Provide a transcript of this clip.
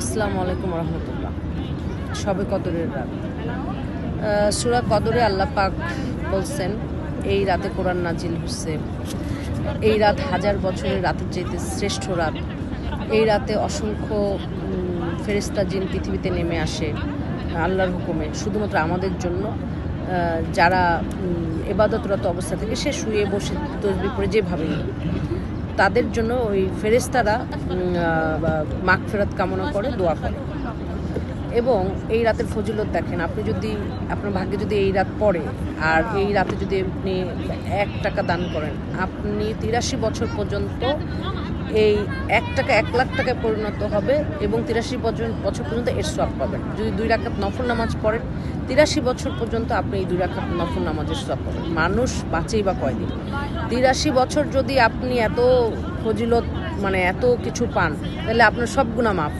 আসসালামু আলাইকুম রহমতুল্লাহ। শবে কদরের রাত, সূরা কদরে আল্লাহ পাক বলছেন এই রাতে কোরআন নাজিল হচ্ছে। এই রাত হাজার বছরের রাতের চাইতে শ্রেষ্ঠ রাত। এই রাতে অসংখ্য ফেরেশতা জিন পৃথিবীতে নেমে আসে আল্লাহর হুকুমে, শুধুমাত্র আমাদের জন্য। যারা ইবাদতরত অবস্থা থেকে সে শুয়ে বসে তসবিহ পড়ে যেভাবে, তাদের জন্য ওই ফেরেশতারা মাগফিরাত কামনা করে, দোয়া করে। এবং এই রাতের ফজিলত দেখেন, আপনি যদি আপনার ভাগ্যে যদি এই রাত পড়ে আর এই রাতে যদি আপনি 1 টাকা দান করেন, আপনি 83 বছর পর্যন্ত এই 1 টাকা 1 লাখ টাকায় পরিণত হবে এবং 83 বছর পর্যন্ত এর সওয়াব পাবেন। যদি 2 রাকাত নফল নামাজ পড়েন, 83 বছর পর্যন্ত আপনি এই 2 রাকাত নফল নামাজের সওয়াব পাবেন। মানুষ বাঁচেই বা কয়দিন? 83 বছর যদি আপনি এত ফজিলত এত কিছু পান, তাহলে আপনার সব গুনাহ মাফ।